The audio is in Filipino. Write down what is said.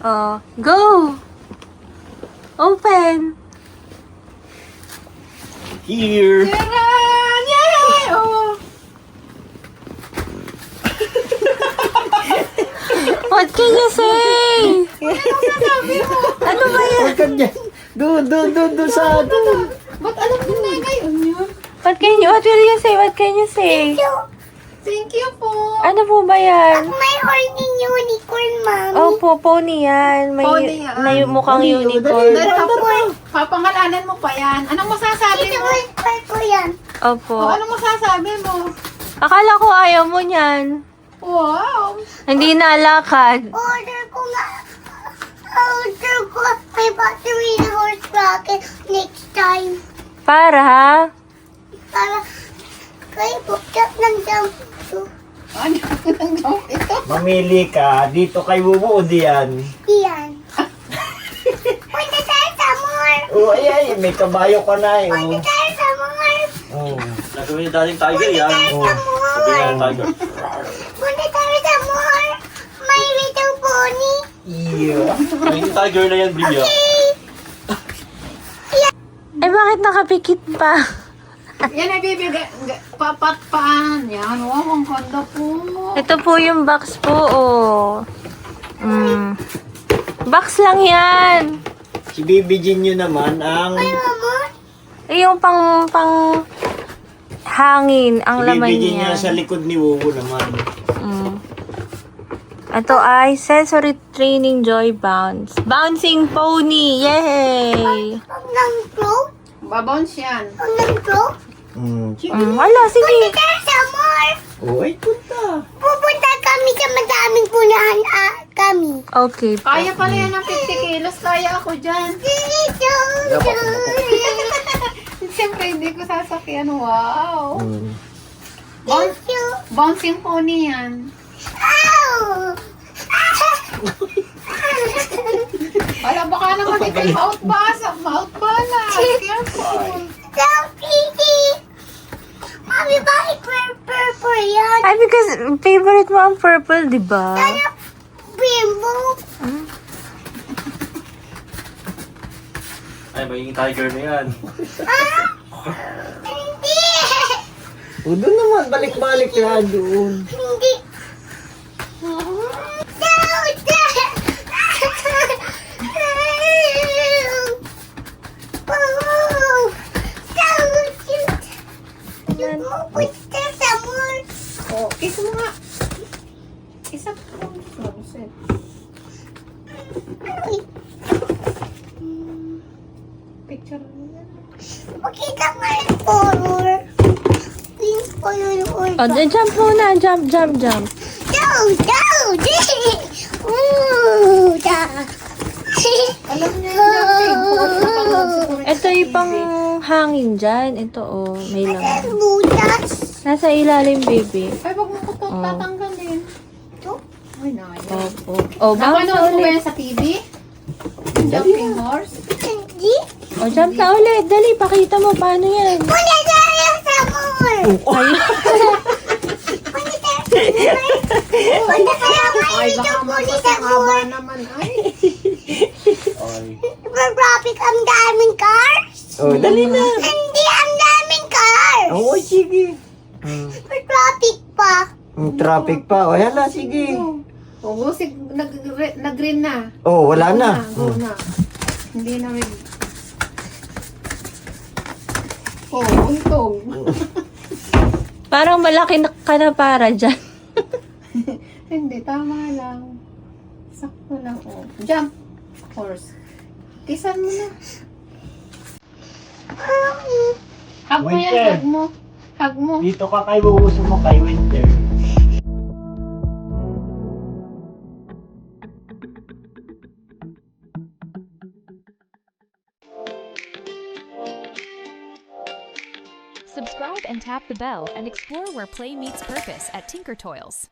Oh, go! Open! Here! Charan! Yay! Oh! What can you say? Ano ba yan? Huwag ka dyan. Doon sa doon. Ba't alam mo na ngayon yun? What will you say? What can you say? Thank you po. Ano po ba yan? May horning unicorn, Mami. Opo, pony yan. Pony yan. May mukhang Dali, unicorn. dali. Papangalanan mo pa yan. Anong masasabi Ito mo? ko yan. Opo. Anong masasabi mo? Akala ko ayaw mo niyan. Wow! Hindi nalakad. Order ko nga. Order ko my battery na horse rocket next time. Para? Para kayo buklat ng jump to. Ano ang joke ito? Mamili ka. Dito kay Wubu o diyan? Iyan. Punta tayo sa mall. Oh, ay, may kabayo ka na eh. Punta tayo sa mall. Oh. Nagawin ni dating tiger yan. Oh. Sabi nga ng tiger. Punta tayo sa mall. May little pony. Yeah. Yung tiger na yan, Bria. Eh, bakit nakapikit pa? Yan ay bibigay. Paan yan. Wow, ang ganda po. Ito po yung box po, oh. Box lang yan. Si Bibi Jinyo naman ang... Mama, Eh, yung pang hangin ang Si laman Bibi Jinyo niya. sa likod ni Wubu naman. Ito ay sensory training joy bounce. Bouncing pony! Yay! pag nang float. Babounce yan. Pag nang float. Wala, sige. Punta tayo sa mall. Oh, ay, punta. Pupunta kami sa madaming punahan kami. Okay po. Kaya pala yan ng 50 kilos. Kaya ako dyan. Siyempre, hindi ko sasakyan. Wow. Thank you. Bouncing pony yan. Ow! Wala, baka naman ito mouth basa. Mouth bala. Careful. So pretty. Mami, bakit purple yan? Ay, because favorite mo ang purple, di ba? Sana rainbow. Ay, magiging tiger na yan. Hindi. O, doon naman. Balik-balik na doon. Hindi. Pupunta sa mall. Oh, kiss mo nga. Isa po. Picture mo yan. Makita nga yung color. Pink ko yung Oh, jump muna. Jump. Go! Ooh, da. Alam niya yung jumping. Bukas na panood siguro. Ito yung pang hangin dyan. Ito, oh. May laman. Butas. Nasa ilalim, baby. Ay, wag mo ko ito Oh. tatanggalin. Ito. Ay, nayo. Opo. Oh, bounce Napanood mo ba ulit. yan sa TV? Jumping horse? Hindi. Oh, jump na ulit. Dali, pakita mo paano yan. Punta tayo sa mall. Punta tayo sa mall. Punta tayo Ay, ngayon baka yung puli sa magpasangaba mall. naman. Ay. Ay. Super traffic ang daming cars. Oh, dali na. Hindi ang daming cars. Oh, sige. Super traffic pa. Traffic pa. O, hala, sige. O, musik, nag-green na. Oh, wala na. Go na. Hindi na rin. Oh, untog. Parang malaki na ka na para dyan. Hindi, tama lang. Sakto lang, oh. Jump, horse. Kisan mo na. Hug mo yan, Winter. hug mo. Hug mo. Dito ka kay Wubu mo kay Winter. Subscribe and tap the bell and explore where play meets purpose at Tinker Toys.